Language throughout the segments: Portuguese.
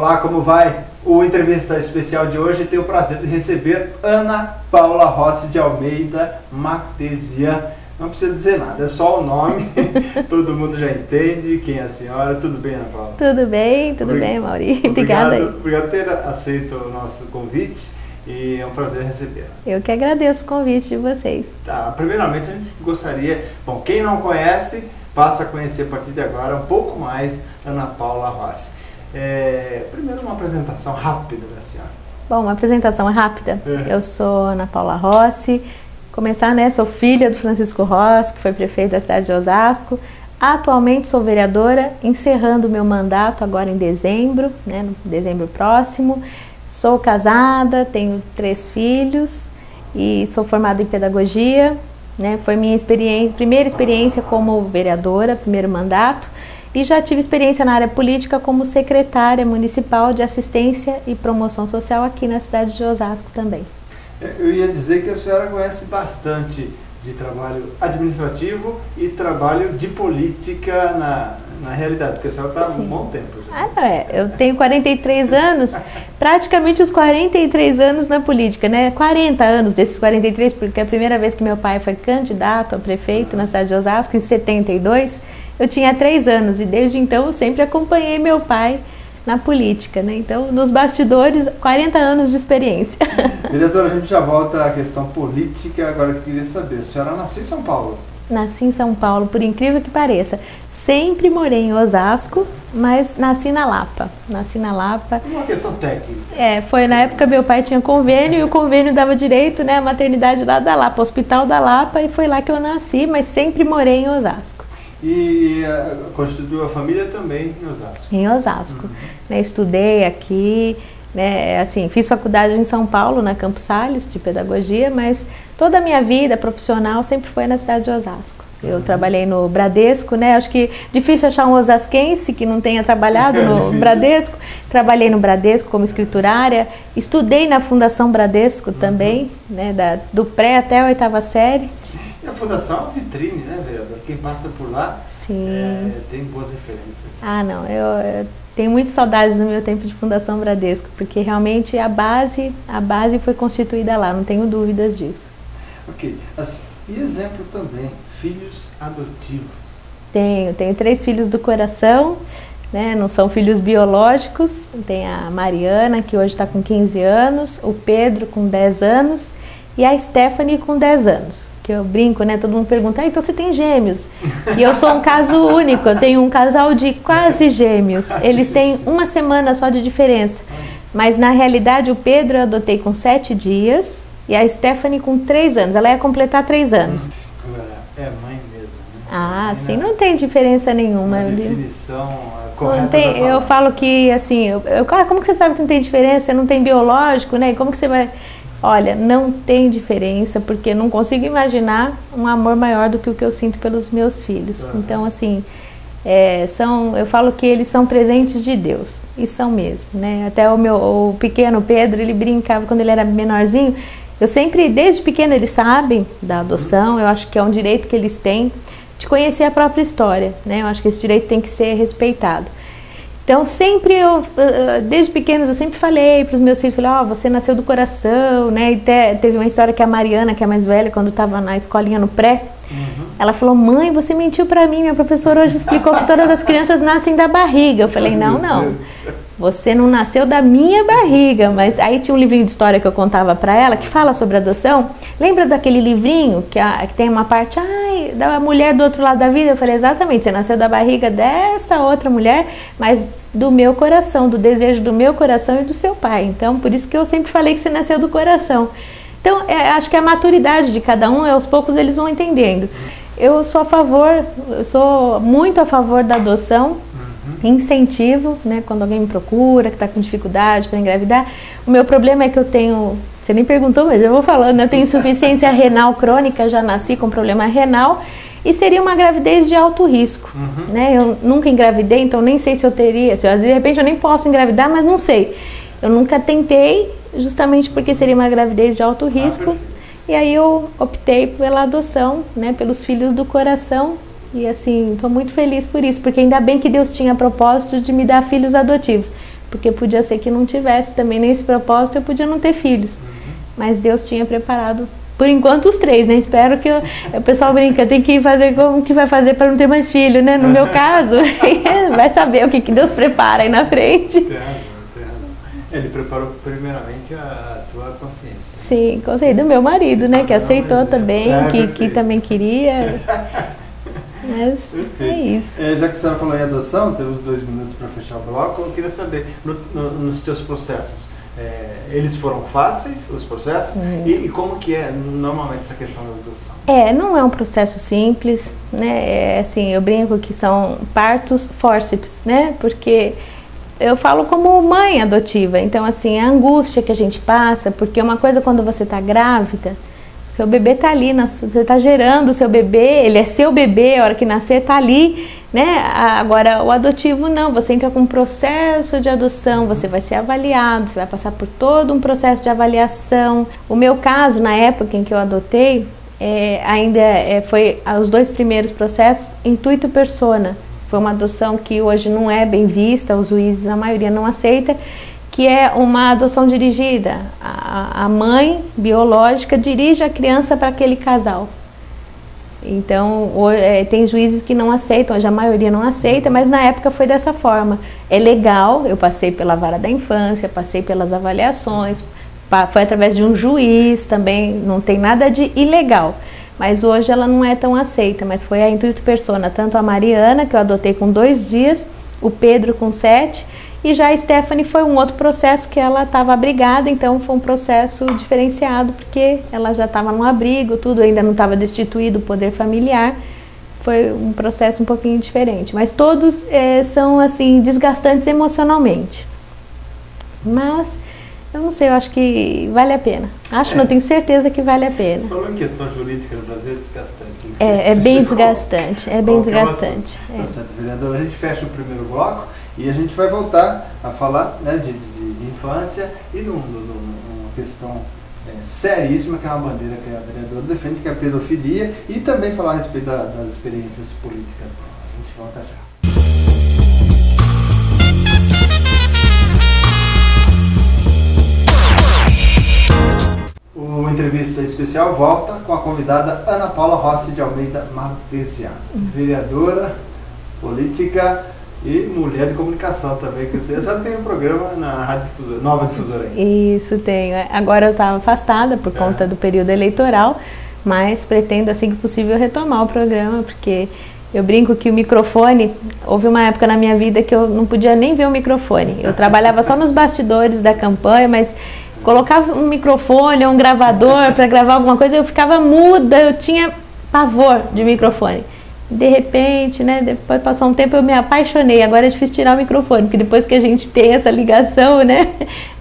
Olá, como vai? O entrevista especial de hoje tem o prazer de receber Ana Paula Rossi de Almeida Matesian. Não precisa dizer nada, é só o nome, todo mundo já entende quem é a senhora. Tudo bem, Ana Paula? Tudo bem, Mauri. Obrigada aí. Obrigado por ter aceito o nosso convite e é um prazer recebê-la. Eu que agradeço o convite de vocês. Tá, primeiramente a gente gostaria, bom, quem não conhece, passa a conhecer a partir de agora um pouco mais Ana Paula Rossi. Primeiro uma apresentação rápida da senhora. Bom, uma apresentação rápida. Eu sou Ana Paula Rossi. Começar, né? Sou filha do Francisco Rossi, que foi prefeito da cidade de Osasco. Atualmente sou vereadora, encerrando o meu mandato agora em dezembro, né? No dezembro próximo. Sou casada, tenho 3 filhos e sou formada em pedagogia, né? Foi minha primeira experiência como vereadora, primeiro mandato. E já tive experiência na área política como secretária municipal de assistência e promoção social aqui na cidade de Osasco também. Eu ia dizer que a senhora conhece bastante de trabalho administrativo e trabalho de política na realidade, porque a senhora está há um bom tempo já. Eu tenho 43 anos, praticamente os 43 anos na política, né? 40 anos desses 43, porque a primeira vez que meu pai foi candidato a prefeito na cidade de Osasco, em 72, eu tinha 3 anos e desde então eu sempre acompanhei meu pai na política, né? Então, nos bastidores, 40 anos de experiência. Vereadora, a gente já volta à questão política, agora eu queria saber, a senhora nasceu em São Paulo? Nasci em São Paulo, por incrível que pareça. Sempre morei em Osasco, mas nasci na Lapa. Uma questão técnica. Foi na época meu pai tinha convênio e o convênio dava direito, né, à maternidade lá da Lapa, Hospital da Lapa, e foi lá que eu nasci, mas sempre morei em Osasco. E constituiu a família também em Osasco? Em Osasco. Né, estudei aqui, né, assim, fiz faculdade em São Paulo, na Campos Sales, de pedagogia, mas toda a minha vida profissional sempre foi na cidade de Osasco. Eu trabalhei no Bradesco, né? Acho que difícil achar um osasquense que não tenha trabalhado no Bradesco. Trabalhei no Bradesco como escriturária, estudei na Fundação Bradesco também, né? Do pré até a 8ª série. E a Fundação é uma vitrine, né, vereador? Quem passa por lá tem boas referências. Ah, não, eu tenho muitas saudades do meu tempo de Fundação Bradesco, porque realmente a base foi constituída lá, não tenho dúvidas disso. Ok. E exemplo também, filhos adotivos? Tenho 3 filhos do coração, né? Não são filhos biológicos. Tem a Mariana, que hoje está com 15 anos, o Pedro com 10 anos e a Stephanie com 10 anos. Que eu brinco, né? Todo mundo pergunta, então você tem gêmeos? E eu sou um caso único, eu tenho um casal de quase gêmeos. Eles têm 1 semana só de diferença. Mas na realidade o Pedro eu adotei com 7 dias e a Stephanie com 3 anos. Ela ia completar 3 anos. Agora, é mãe mesmo, né? Ah, sim, não tem diferença nenhuma. Uma definição correta não tem, eu falo que, assim, como que você sabe que não tem diferença? Não tem biológico, né? Como que você vai... Olha, não tem diferença, porque não consigo imaginar um amor maior do que o que eu sinto pelos meus filhos. Então, assim, eu falo que eles são presentes de Deus, e são mesmo, né? Até o pequeno Pedro, ele brincava quando ele era menorzinho. Eu sempre, desde pequeno, eles sabem da adoção, eu acho que é um direito que eles têm de conhecer a própria história, né? Eu acho que esse direito tem que ser respeitado. Então, sempre desde pequenos, eu sempre falei para os meus filhos, você nasceu do coração, né? E teve uma história que a Mariana, que é a mais velha, quando estava na escolinha no pré, ela falou, mãe, você mentiu para mim, minha professora hoje explicou que todas as crianças nascem da barriga. Eu falei, não, você não nasceu da minha barriga. Mas aí tinha um livrinho de história que eu contava para ela, que fala sobre adoção. Lembra daquele livrinho que tem uma parte, da mulher do outro lado da vida? Eu falei, exatamente, você nasceu da barriga dessa outra mulher, mas do meu coração, do desejo do meu coração e do seu pai. Então, por isso que eu sempre falei que você nasceu do coração. Então, acho que a maturidade de cada um, aos poucos eles vão entendendo. Eu sou muito a favor da adoção, incentivo, né, quando alguém me procura, que está com dificuldade para engravidar. O meu problema é que eu tenho, você nem perguntou, mas eu vou falando, eu tenho insuficiência renal crônica, já nasci com problema renal, e seria uma gravidez de alto risco, né? Eu nunca engravidei, então nem sei se eu teria, de repente eu nem posso engravidar, mas não sei. Eu nunca tentei, justamente porque seria uma gravidez de alto risco, e aí eu optei pela adoção, né, pelos filhos do coração, e assim, estou muito feliz por isso, porque ainda bem que Deus tinha propósito de me dar filhos adotivos, porque podia ser que não tivesse também nesse propósito, eu podia não ter filhos. Mas Deus tinha preparado, por enquanto, os 3, né? Espero que o pessoal brinca, tem que fazer como que vai fazer para não ter mais filho, né? No meu caso, vai saber o que Deus prepara aí na frente. Ele preparou primeiramente a tua consciência. Sim, consciência do meu marido, né? Que aceitou também, que também queria. Mas é isso. Já que a senhora falou em adoção, temos 2 minutos para fechar o bloco, eu queria saber, nos teus processos, eles foram fáceis, os processos? E como que é normalmente essa questão da adoção? Não é um processo simples, né? Assim, eu brinco que são partos fórceps, né? Porque eu falo como mãe adotiva, então assim, a angústia que a gente passa, porque uma coisa quando você está grávida, seu bebê está ali, você está gerando o seu bebê, ele é seu bebê, a hora que nascer está ali, né? Agora o adotivo não, você entra com um processo de adoção, você vai ser avaliado, você vai passar por todo um processo de avaliação. O meu caso, na época em que eu adotei, foi os 2 primeiros processos intuito persona. Foi uma adoção que hoje não é bem vista, os juízes, a maioria não aceita, que é uma adoção dirigida. A mãe biológica dirige a criança para aquele casal. Então, tem juízes que não aceitam, hoje a maioria não aceita, mas na época foi dessa forma. É legal, eu passei pela vara da infância, passei pelas avaliações, foi através de um juiz também, não tem nada de ilegal. Mas hoje ela não é tão aceita, mas foi a intuito persona, tanto a Mariana, que eu adotei com 2 dias, o Pedro com 7, e já a Stephanie foi um outro processo que ela estava abrigada, então foi um processo diferenciado, porque ela já estava no abrigo, tudo, ainda não estava destituído o poder familiar, foi um processo um pouquinho diferente, mas todos são assim, desgastantes emocionalmente. Mas eu não sei, eu acho que vale a pena. Não tenho certeza que vale a pena. Você falou em questão jurídica no Brasil, é desgastante. É bem desgastante, é bem desgastante. Tá certo, vereadora. A gente fecha o primeiro bloco e a gente vai voltar a falar, né, de infância e de uma questão seríssima, que é uma bandeira que a vereadora defende, que é a pedofilia, e também falar a respeito das experiências políticas dela. A gente volta já. O Entrevista Especial volta com a convidada Ana Paula Rossi de Almeida Martesian, vereadora, política e mulher de comunicação também, que você já tem um programa na Rádio Difusora, Nova Difusora aí. Isso, tenho. Agora eu estava afastada por conta do período eleitoral, mas pretendo assim que possível retomar o programa, porque eu brinco que o microfone, houve uma época na minha vida que eu não podia nem ver o microfone. Eu trabalhava só nos bastidores da campanha, mas colocava um microfone ou um gravador para gravar alguma coisa, eu ficava muda, eu tinha pavor de microfone. De repente, né, depois passou um tempo, eu me apaixonei. Agora é difícil tirar o microfone, porque depois que a gente tem essa ligação, né,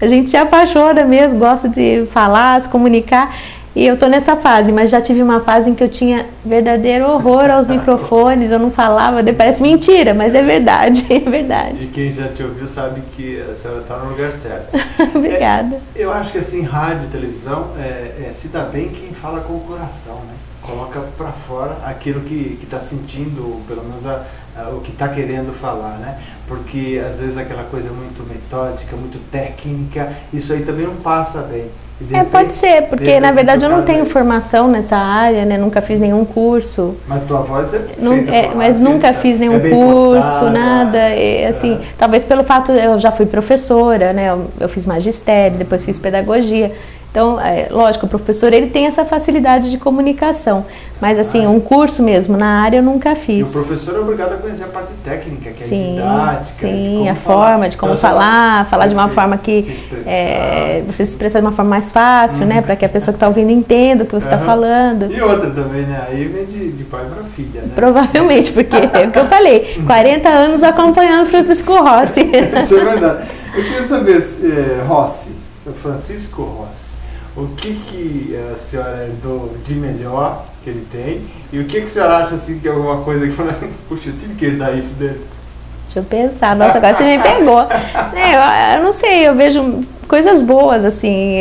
a gente se apaixona mesmo, gosta de falar, se comunicar. E eu tô nessa fase, mas já tive uma fase em que eu tinha verdadeiro horror aos microfones, eu não falava, parece mentira, mas é verdade, é verdade. E quem já te ouviu sabe que a senhora está no lugar certo. Obrigada. Eu acho que assim, rádio e televisão, se dá bem quem fala com o coração, né? Coloca para fora aquilo que está sentindo, pelo menos o que está querendo falar, né? Porque às vezes aquela coisa muito metódica, muito técnica, isso aí também não passa bem. Pode ser, porque na verdade eu não tenho formação nessa área, né? Nunca fiz nenhum curso. Mas tua voz é mas nunca fiz nenhum curso, nada. Assim, talvez pelo fato, eu já fui professora, né? Eu fiz magistério, depois fiz pedagogia. Então, lógico, o professor ele tem essa facilidade de comunicação, mas assim, um curso mesmo na área eu nunca fiz. E o professor é obrigado a conhecer a parte técnica, que é didática, sim, a forma de como falar de uma forma que você se expressa de uma forma mais fácil, né, para que a pessoa que está ouvindo entenda o que você está falando. E outra também, né, aí vem de pai para filha, né? Provavelmente, porque é o que eu falei, 40 anos acompanhando Francisco Rossi. Isso é verdade. Eu queria saber, Francisco Rossi, o que a senhora herdou de melhor que ele tem e o que a senhora acha assim, que é alguma coisa que fala assim, puxa, eu tive que herdar isso dele? Deixa eu pensar, nossa, agora você me pegou. Eu não sei, eu vejo coisas boas, assim,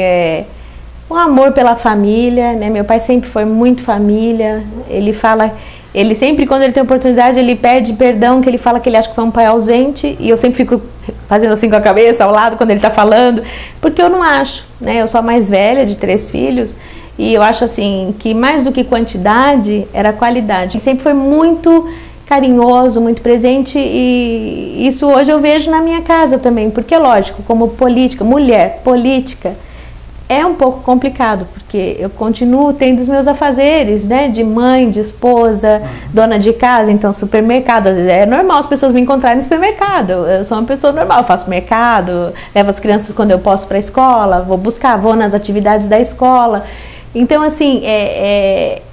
o amor pela família, né? Meu pai sempre foi muito família, ele sempre, quando ele tem oportunidade, ele pede perdão, que ele fala que ele acha que foi um pai ausente, e eu sempre fico fazendo assim com a cabeça ao lado quando ele está falando, porque eu não acho, né? Eu sou a mais velha de 3 filhos e eu acho assim que mais do que quantidade era qualidade. Ele sempre foi muito carinhoso, muito presente e isso hoje eu vejo na minha casa também, porque lógico, como política, mulher, política, é um pouco complicado, porque eu continuo tendo os meus afazeres, né, de mãe, de esposa, dona de casa, então supermercado, às vezes é normal as pessoas me encontrarem no supermercado, eu sou uma pessoa normal, eu faço mercado, levo as crianças quando eu posso para a escola, vou buscar, vou nas atividades da escola, então assim,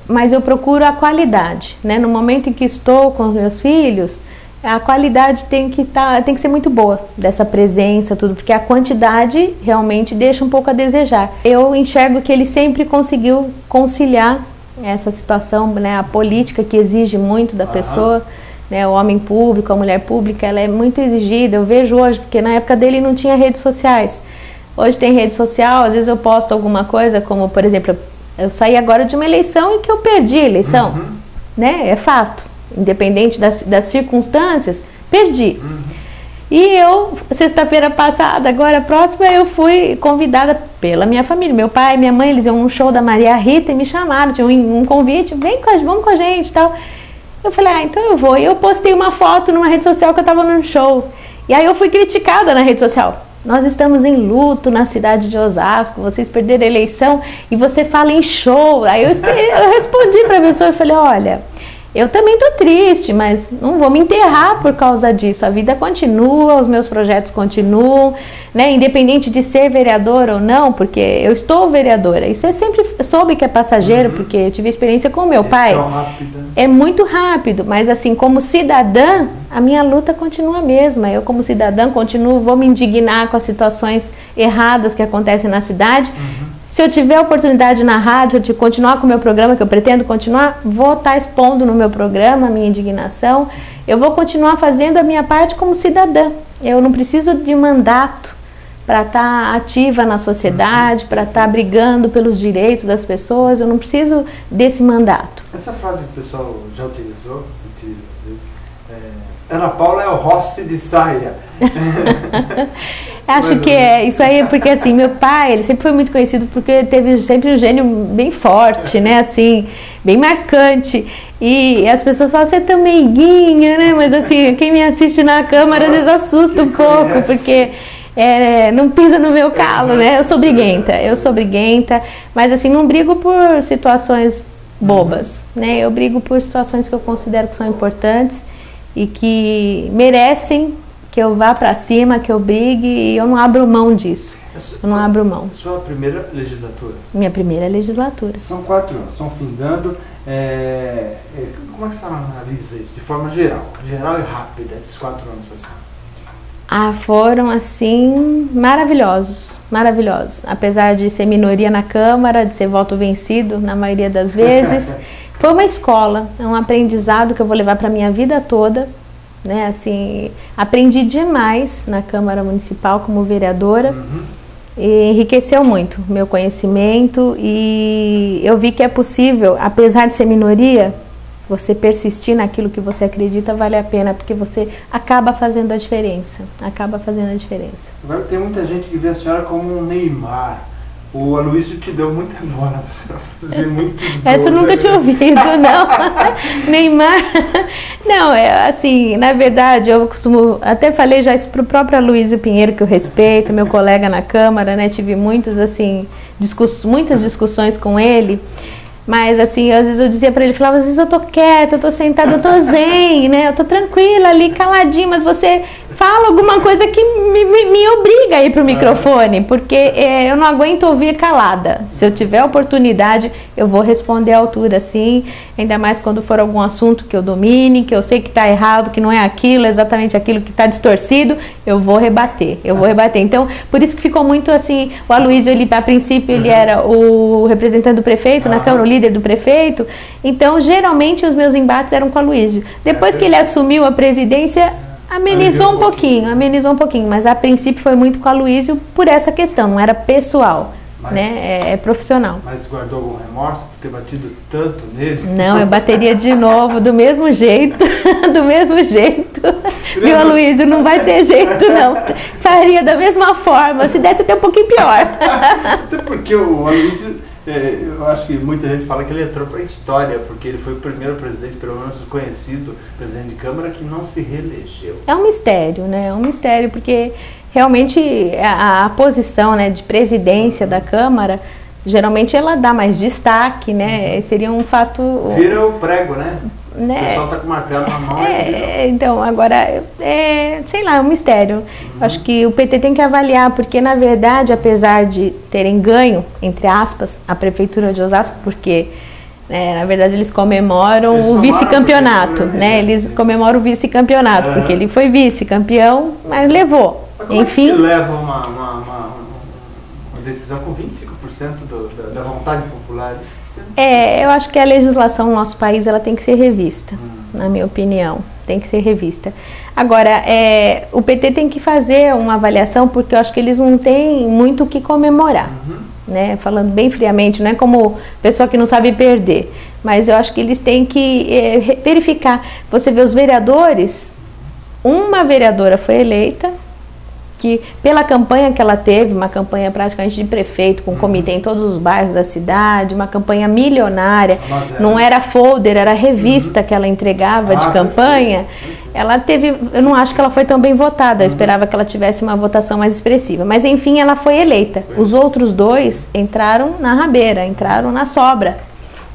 mas eu procuro a qualidade, né, no momento em que estou com os meus filhos, a qualidade tem que ser muito boa dessa presença, tudo, porque a quantidade realmente deixa um pouco a desejar. Eu enxergo que ele sempre conseguiu conciliar essa situação, né, a política que exige muito da pessoa, né, o homem público, a mulher pública, ela é muito exigida, eu vejo hoje, porque na época dele não tinha redes sociais. Hoje tem rede social, às vezes eu posto alguma coisa, como por exemplo, eu saí agora de uma eleição em que eu perdi a eleição, né, é fato. Independente das circunstâncias, perdi. E eu, sexta-feira passada, agora próxima, eu fui convidada pela minha família. Meu pai e minha mãe, eles iam num show da Maria Rita e me chamaram, tinha um convite, vamos com a gente e tal. Eu falei, então eu vou. E eu postei uma foto numa rede social que eu estava num show. E aí eu fui criticada na rede social. Nós estamos em luto na cidade de Osasco, vocês perderam a eleição e você fala em show. Aí eu respondi para a pessoa e falei, olha... Eu também estou triste, mas não vou me enterrar por causa disso. A vida continua, os meus projetos continuam, né? Independente de ser vereadora ou não, porque eu estou vereadora. Isso eu sempre soube que é passageiro, porque eu tive experiência com o meu pai. É muito rápido, mas assim, como cidadã, a minha luta continua a mesma. Eu, como cidadã, vou me indignar com as situações erradas que acontecem na cidade. Se eu tiver oportunidade na rádio de continuar com o meu programa, que eu pretendo continuar, vou estar expondo no meu programa a minha indignação. Eu vou continuar fazendo a minha parte como cidadã. Eu não preciso de mandato para estar ativa na sociedade, para estar brigando pelos direitos das pessoas. Eu não preciso desse mandato. Essa frase que o pessoal já utiliza às vezes, Ana Paula é o Rossi de saia. Acho que é isso aí, porque assim, meu pai, ele sempre foi muito conhecido porque teve sempre um gênio bem forte, né, assim, bem marcante, e as pessoas falam, você é tão meiguinha, né, mas assim, quem me assiste na câmera às vezes assusta um pouco, porque não pisa no meu calo, né, eu sou briguenta, mas assim, não brigo por situações bobas, né, eu brigo por situações que eu considero que são importantes e que merecem que eu vá para cima, que eu brigue, e eu não abro mão disso. Eu não abro mão. Sua primeira legislatura? Minha primeira legislatura. São 4 anos, estão findando. Como é que você analisa isso, de forma geral e rápida, esses 4 anos, pessoal? Foram assim, maravilhosos. Apesar de ser minoria na Câmara, de ser voto vencido na maioria das vezes, foi uma escola, é um aprendizado que eu vou levar para a minha vida toda. Né, assim, aprendi demais na Câmara Municipal como vereadora e enriqueceu muito meu conhecimento e eu vi que é possível, apesar de ser minoria, você persistir naquilo que você acredita vale a pena, porque você acaba fazendo a diferença, Agora tem muita gente que vê a senhora como um Neymar. O Aloysio te deu muita bola para fazer muitos gols. Essa eu nunca tinha ouvido, não. Neymar. Não, assim, na verdade, eu costumo. Até falei já isso para o próprio Aloysio Pinheiro, que eu respeito, meu colega na Câmara, né? Tive muitas discussões com ele. Mas assim, às vezes eu dizia para ele, falava, às vezes eu tô quieta, eu tô sentada, eu tô zen, né? Eu tô tranquila ali, caladinha, mas você fala alguma coisa que me obriga a ir pro microfone, porque eu não aguento ouvir calada. Se eu tiver oportunidade, eu vou responder à altura, sim, ainda mais quando for algum assunto que eu domine, que eu sei que tá errado, que não é aquilo, exatamente aquilo que tá distorcido, eu vou rebater. Então, por isso que ficou muito assim, o Aloysio, ele, a princípio, ele era o representante do prefeito na Câmara, o líder do prefeito, então, geralmente, os meus embates eram com o Aloysio. Depois que ele assumiu a presidência, amenizou um pouquinho, mas a princípio foi muito com a Aloysio por essa questão, não era pessoal, né? É profissional. Mas guardou algum remorso por ter batido tanto nele? Não, eu bateria de novo, do mesmo jeito, Viu, Aloysio? Não vai ter jeito, não. Faria da mesma forma, se desse até um pouquinho pior. Até porque o Aloysio, eu acho que muita gente fala que ele entrou para a história, porque ele foi o primeiro presidente, pelo menos conhecido, presidente de Câmara, que não se reelegeu. É um mistério, né? É um mistério, porque realmente a posição, né, de presidência da Câmara, geralmente ela dá mais destaque, né? Seria um fato... Vira o prego, né? O pessoal tá com o martelo na mão. Então, agora, sei lá, é um mistério. Acho que o PT tem que avaliar, porque na verdade, apesar de terem ganho, entre aspas, a Prefeitura de Osasco, porque na verdade eles comemoram o vice-campeonato, né? Eles comemoram o vice-campeonato, porque ele foi vice-campeão, mas levou. Mas como enfim, é que se leva uma decisão com 25% da vontade popular? Eu acho que a legislação no nosso país ela tem que ser revista, na minha opinião, tem que ser revista. Agora, o PT tem que fazer uma avaliação, porque eu acho que eles não têm muito o que comemorar, né? Falando bem friamente, não é como pessoa que não sabe perder, mas eu acho que eles têm que verificar. Você vê os vereadores, uma vereadora foi eleita, que pela campanha que ela teve, uma campanha praticamente de prefeito, com comitê em todos os bairros da cidade, uma campanha milionária, não era folder, era revista que ela entregava de campanha, ela teve, eu não acho que ela foi tão bem votada, eu esperava que ela tivesse uma votação mais expressiva, mas enfim, ela foi eleita. Os outros dois entraram na rabeira, entraram na sobra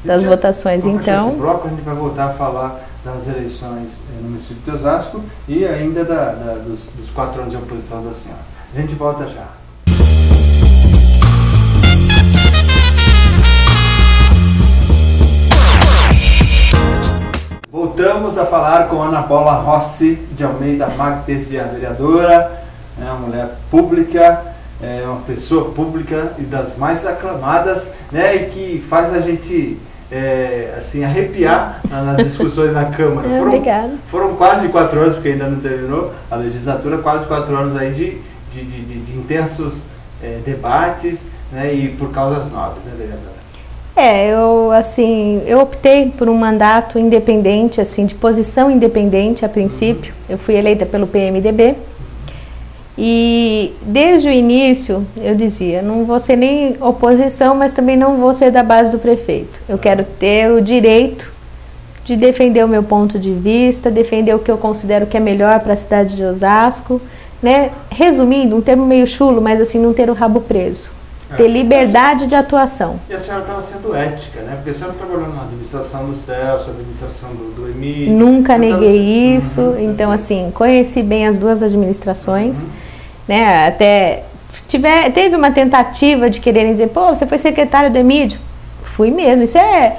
das votações. Então, esse bloco a gente vai voltar a falar das eleições no município de Osasco e ainda dos 4 anos de oposição da senhora. A gente volta já. Voltamos a falar com Ana Paula Rossi de Almeida Magdesian, vereadora, uma mulher pública, uma pessoa pública e das mais aclamadas, né, e que faz a gente assim, arrepiar nas discussões na Câmara. Foram quase 4 anos, porque ainda não terminou a legislatura, quase 4 anos aí de intensos debates, né, e por causas nobres, né, vereadora? Eu optei por um mandato independente, assim, de posição independente a princípio. Eu fui eleita pelo PMDB. E desde o início eu dizia, não vou ser nem oposição, mas também não vou ser da base do prefeito. Eu quero ter o direito de defender o meu ponto de vista, defender o que eu considero que é melhor para a cidade de Osasco, né? Resumindo, um termo meio chulo, mas assim, não ter o rabo preso. Ter liberdade de atuação. E a senhora estava sendo ética, né? Porque a senhora trabalhou na administração do Celso, administração do Emílio. Nunca neguei isso. Então, assim, conheci bem as duas administrações. Né? Até teve uma tentativa de quererem dizer, pô, você foi secretária do Emílio? Fui mesmo. Isso é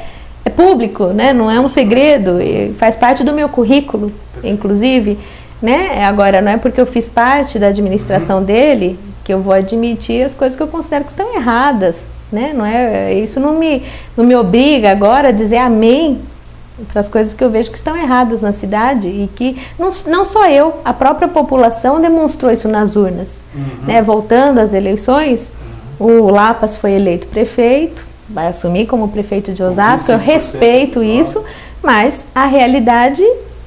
público, né? Não é um segredo. E faz parte do meu currículo, inclusive. Né? Agora, não é porque eu fiz parte da administração dele que eu vou admitir as coisas que eu considero que estão erradas, né? Isso não me obriga agora a dizer amém para as coisas que eu vejo que estão erradas na cidade e que não só eu, a própria população demonstrou isso nas urnas, né? Voltando às eleições, o Lapas foi eleito prefeito, vai assumir como prefeito de Osasco, eu respeito isso, mas a realidade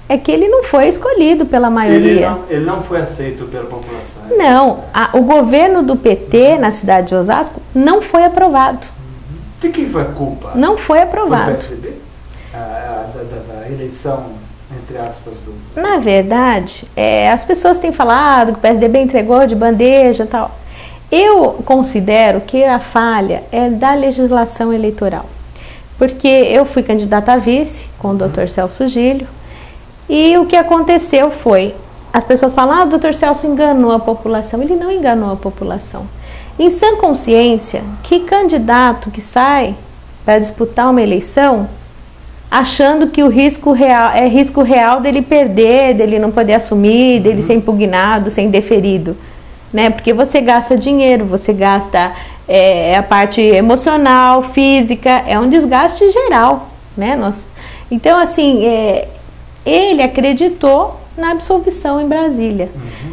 é que ele não foi escolhido pela maioria. Ele não foi aceito pela população. Não, o governo do PT na cidade de Osasco não foi aprovado. De quem foi a culpa? Não foi aprovado. Foi do PSDB? Da eleição, entre aspas, do... Na verdade, as pessoas têm falado que o PSDB entregou de bandeja e tal. Eu considero que a falha é da legislação eleitoral. Porque eu fui candidata a vice com o Dr. Celso Gílio. E o que aconteceu foi, as pessoas falam, o Dr. Celso enganou a população. Ele não enganou a população. Em sã consciência, que candidato que sai para disputar uma eleição, achando que o risco real dele perder, dele não poder assumir, dele ser impugnado, ser indeferido. Né? Porque você gasta dinheiro, você gasta a parte emocional, física, é um desgaste geral. Né? Então, assim... ele acreditou na absolvição em Brasília.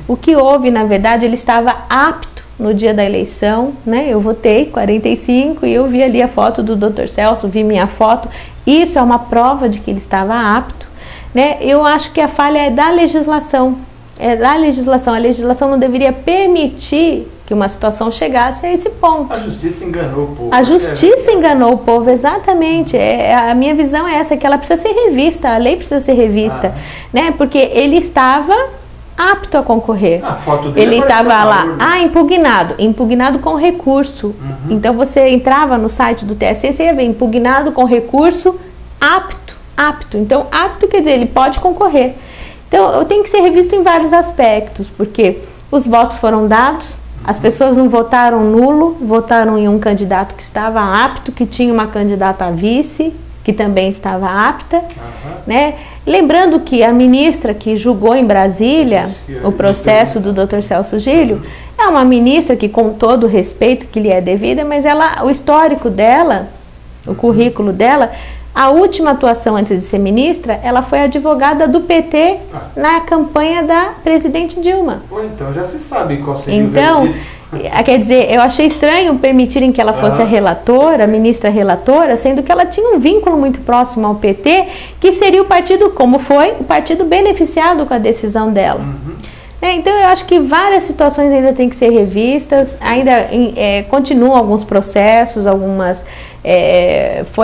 O que houve, na verdade, ele estava apto no dia da eleição, né? Eu votei 45 e eu vi ali a foto do Dr. Celso, vi minha foto. Isso é uma prova de que ele estava apto, né? Eu acho que a falha é da legislação, É da legislação. A legislação não deveria permitir que uma situação chegasse a esse ponto. A justiça enganou o povo. A justiça enganou o povo, exatamente. A minha visão é essa, que ela precisa ser revista, a lei precisa ser revista, né? Porque ele estava apto a concorrer. A foto dele ele estava lá, né? impugnado com recurso. Então você entrava no site do TSE, você ia ver, impugnado com recurso, apto. Então, apto quer dizer, ele pode concorrer. Então, eu tenho que ser revisto em vários aspectos, porque os votos foram dados, as pessoas não votaram nulo, votaram em um candidato que estava apto, que tinha uma candidata a vice, que também estava apta, né? Lembrando que a ministra que julgou em Brasília o processo do Dr. Celso Gílio, é uma ministra que, com todo o respeito que lhe é devida, mas o histórico dela, o currículo dela, a última atuação antes de ser ministra, ela foi advogada do PT na campanha da presidente Dilma. Pô, então já se sabe qual seria então, quer dizer, eu achei estranho permitirem que ela fosse a relatora, a ministra relatora, sendo que ela tinha um vínculo muito próximo ao PT, que seria o partido, como foi, o partido beneficiado com a decisão dela. Então, eu acho que várias situações ainda têm que ser revistas, ainda continuam alguns processos,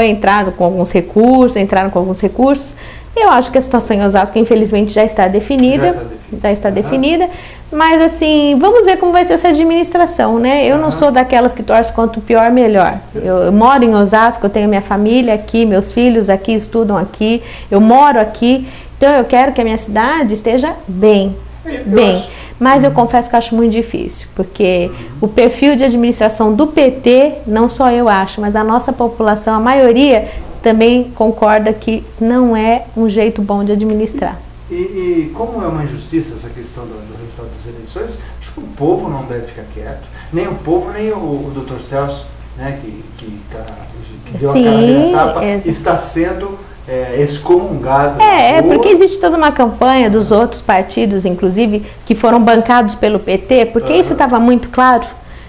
entraram com alguns recursos. Eu acho que a situação em Osasco, infelizmente, já está definida. Mas, assim, vamos ver como vai ser essa administração, né? Eu não sou daquelas que torcem quanto pior, melhor. Eu moro em Osasco, eu tenho minha família aqui, meus filhos aqui, estudam aqui, eu moro aqui. Então, eu quero que a minha cidade esteja bem. Mas eu confesso que eu acho muito difícil, porque o perfil de administração do PT, não só eu acho, mas a nossa população, a maioria, também concorda que não é um jeito bom de administrar. E como é uma injustiça essa questão do resultado das eleições, acho que o povo não deve ficar quieto, nem o povo, nem o Dr. Celso, né, que deu a cara de tapa, está sendo excomungado. Porque existe toda uma campanha dos outros partidos, inclusive, que foram bancados pelo PT, porque isso estava muito claro,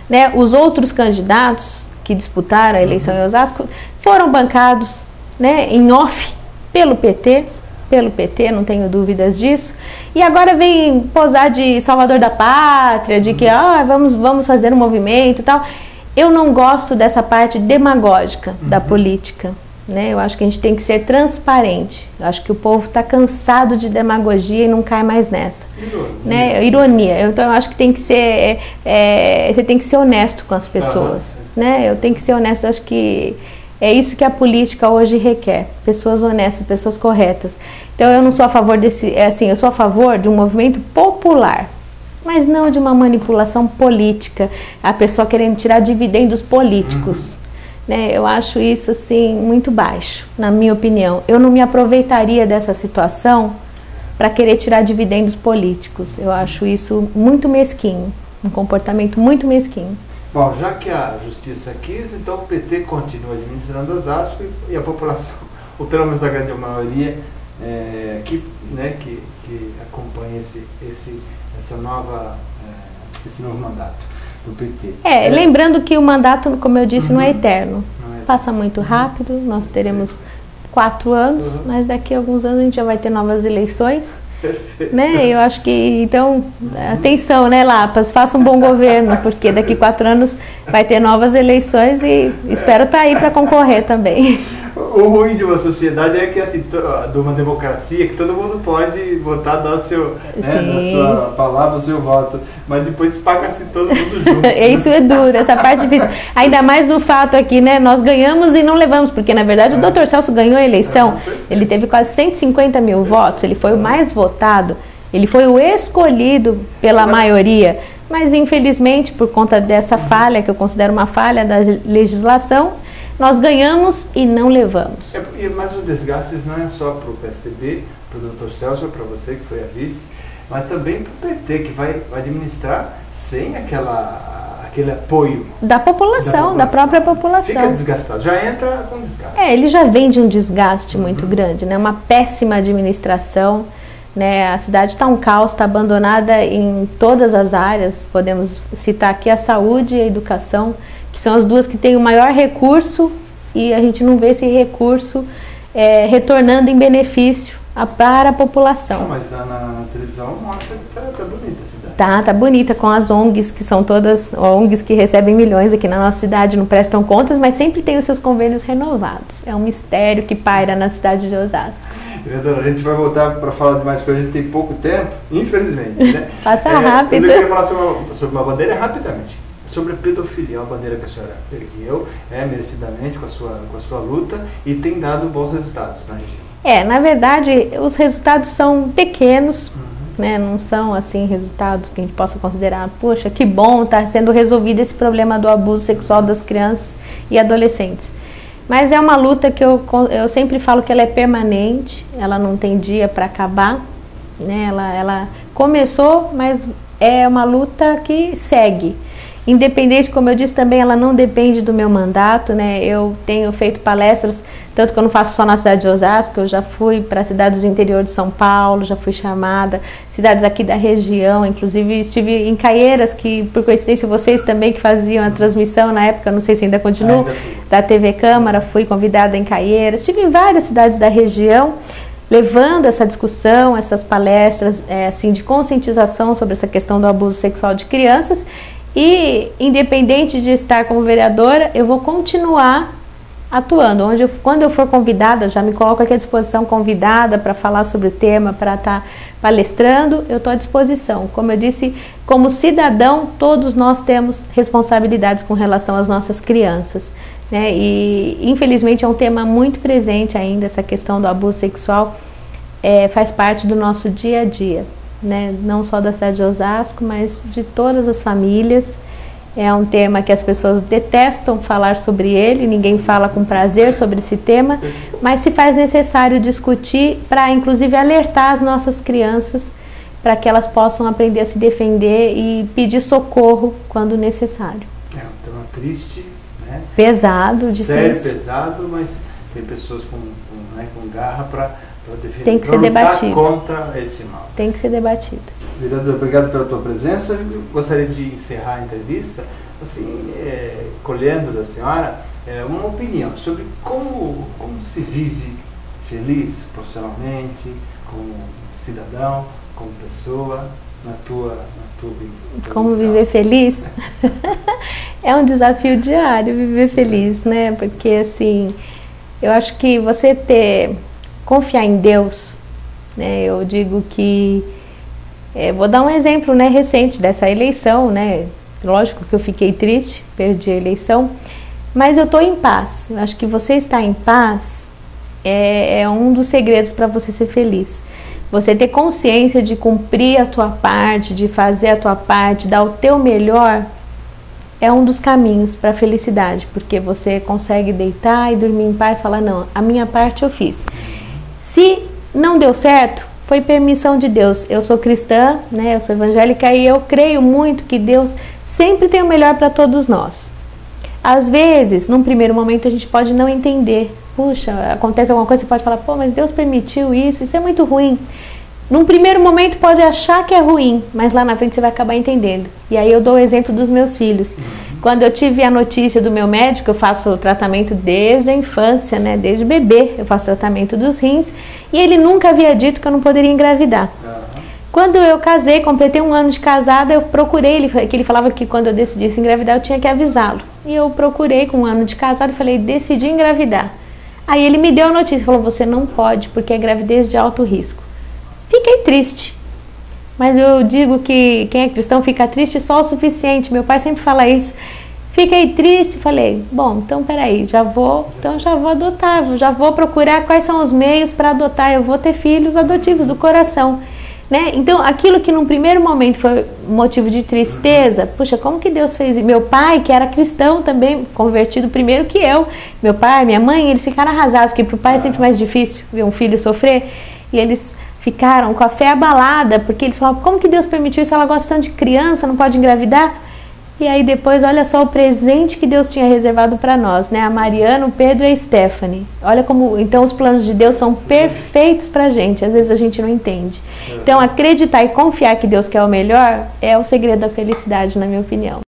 né? Os outros candidatos que disputaram a eleição em Osasco foram bancados, né, em off pelo PT, não tenho dúvidas disso. E agora vem posar de salvador da pátria, de que vamos fazer um movimento e tal. Eu não gosto dessa parte demagógica da política. Né? Eu acho que a gente tem que ser transparente. Eu acho que o povo está cansado de demagogia e não cai mais nessa. Ironia. Então eu acho que tem que ser, você tem que ser honesto com as pessoas. Né? Eu tenho que ser honesto. Eu acho que é isso que a política hoje requer. Pessoas honestas, pessoas corretas. Então eu não sou a favor eu sou a favor de um movimento popular, mas não de uma manipulação política. A pessoa querendo tirar dividendos políticos. Né, eu acho isso assim muito baixo, na minha opinião. Eu não me aproveitaria dessa situação para querer tirar dividendos políticos. Eu acho isso muito mesquinho, um comportamento muito mesquinho. Bom, já que a justiça quis, então o PT continua administrando Osasco e a população, ou pelo menos a grande maioria, que acompanha esse novo mandato do PT. Lembrando que o mandato, como eu disse, não é eterno. Passa muito rápido, nós teremos 4 anos, mas daqui a alguns anos a gente já vai ter novas eleições. Né? Eu acho que, então, atenção, né, Lapas, faça um bom governo, porque daqui 4 anos vai ter novas eleições e espero estar aí para concorrer também. O ruim de uma sociedade é que, assim, de uma democracia, que todo mundo pode votar, dar seu, da sua palavra, o seu voto, mas depois paga-se todo mundo junto. Isso é duro, essa parte difícil. Ainda mais no fato aqui, né, nós ganhamos e não levamos, porque na verdade o Dr. Celso ganhou a eleição, ele teve quase 150 mil votos, ele foi o mais votado, ele foi o escolhido pela maioria, mas infelizmente, por conta dessa falha, que eu considero uma falha da legislação, nós ganhamos e não levamos. Mas o desgaste não é só para o PSDB, para o Dr. Celso, para você que foi a vice, mas também para o PT, que vai administrar sem aquele apoio da população, da própria população. Fica desgastado, já entra com desgaste. Ele já vem de um desgaste muito grande, né? Uma péssima administração, né? A cidade está um caos, está abandonada em todas as áreas. Podemos citar aqui a saúde e a educação, que são as duas que têm o maior recurso, e a gente não vê esse recurso retornando em benefício para a população. Não, mas na televisão mostra que tá bonita a cidade. Tá bonita, com as ONGs, que são todas ONGs que recebem milhões aqui na nossa cidade, não prestam contas, mas sempre tem os seus convênios renovados. É um mistério que paira na cidade de Osasco. Vereadora, a gente vai voltar para falar de mais coisas, a gente tem pouco tempo, infelizmente, né? Passa rápido. Eu queria falar sobre uma bandeira rapidamente. Sobre a pedofilia, uma bandeira que a senhora ergueu, merecidamente, com a sua luta, e tem dado bons resultados na região. Na verdade, os resultados são pequenos, né? Não são assim resultados que a gente possa considerar, poxa, que bom, está sendo resolvido esse problema do abuso sexual das crianças e adolescentes. Mas é uma luta que eu sempre falo que ela é permanente, ela não tem dia para acabar, né? Ela começou, mas é uma luta que segue. Independente, como eu disse também, ela não depende do meu mandato, né? Eu tenho feito palestras, tanto que eu não faço só na cidade de Osasco, eu já fui para cidades do interior de São Paulo, já fui chamada, cidades aqui da região, inclusive estive em Caieiras, que por coincidência vocês também que faziam a transmissão na época, não sei se ainda continua, da TV Câmara, fui convidada em Caieiras, estive em várias cidades da região, levando essa discussão, essas palestras assim, de conscientização sobre essa questão do abuso sexual de crianças. E, independente de estar como vereadora, eu vou continuar atuando. Quando eu for convidada, já me coloco aqui à disposição, convidada para falar sobre o tema, para estar palestrando, eu estou à disposição. Como eu disse, como cidadão, todos nós temos responsabilidades com relação às nossas crianças, né? E, infelizmente, é um tema muito presente ainda, essa questão do abuso sexual, faz parte do nosso dia a dia. Né? Não só da cidade de Osasco, mas de todas as famílias. É um tema que as pessoas detestam falar sobre ele, ninguém fala com prazer sobre esse tema, mas se faz necessário discutir para, inclusive, alertar as nossas crianças para que elas possam aprender a se defender e pedir socorro quando necessário. É um tema triste, né? Pesado, difícil. Sério, pesado, mas tem pessoas com garra para defender, tem que ser debatido contra esse mal. Tem que ser debatido. Vereador, obrigado pela tua presença. Eu gostaria de encerrar a entrevista, assim, colhendo da senhora uma opinião sobre como se vive feliz profissionalmente, como cidadão, como pessoa, na tua como viver feliz? É um desafio diário viver feliz, né? Porque, assim, eu acho que você confiar em Deus, né? Eu digo que vou dar um exemplo, né, recente dessa eleição, né? Lógico que eu fiquei triste, perdi a eleição, mas eu estou em paz. Eu acho que você estar em paz é um dos segredos para você ser feliz. Você ter consciência de cumprir a tua parte, de fazer a tua parte, dar o teu melhor, é um dos caminhos para a felicidade, porque você consegue deitar e dormir em paz e falar, não, a minha parte eu fiz. Se não deu certo, foi permissão de Deus. Eu sou cristã, né? Eu sou evangélica e eu creio muito que Deus sempre tem o melhor para todos nós. Às vezes, num primeiro momento, a gente pode não entender. Puxa, acontece alguma coisa, você pode falar, pô, mas Deus permitiu isso é muito ruim. Num primeiro momento pode achar que é ruim, mas lá na frente você vai acabar entendendo. E aí eu dou o exemplo dos meus filhos. Quando eu tive a notícia do meu médico, eu faço tratamento desde a infância, né? Desde bebê, eu faço tratamento dos rins, e ele nunca havia dito que eu não poderia engravidar. Quando eu casei, completei 1 ano de casada, eu procurei ele, que ele falava que quando eu decidisse engravidar, eu tinha que avisá-lo. E eu procurei com 1 ano de casada e falei, decidi engravidar. Aí ele me deu a notícia, falou, você não pode, porque é gravidez de alto risco. Fiquei triste, mas eu digo que quem é cristão fica triste só o suficiente, meu pai sempre fala isso. Fiquei triste, falei, bom, então peraí, já vou adotar, já vou procurar quais são os meios para adotar, eu vou ter filhos adotivos do coração, né? Então, aquilo que num primeiro momento foi motivo de tristeza, puxa, como que Deus fez isso? Meu pai, que era cristão também, convertido primeiro que eu, meu pai, minha mãe, eles ficaram arrasados, porque para o pai é sempre mais difícil ver um filho sofrer, e eles ficaram com a fé abalada, porque eles falavam, como que Deus permitiu isso? Ela gosta tanto de criança, não pode engravidar? E aí depois, olha só o presente que Deus tinha reservado para nós, né? A Mariana, o Pedro e a Stephanie. Olha como, então, os planos de Deus são perfeitos para a gente, às vezes a gente não entende. Então, acreditar e confiar que Deus quer o melhor é o segredo da felicidade, na minha opinião.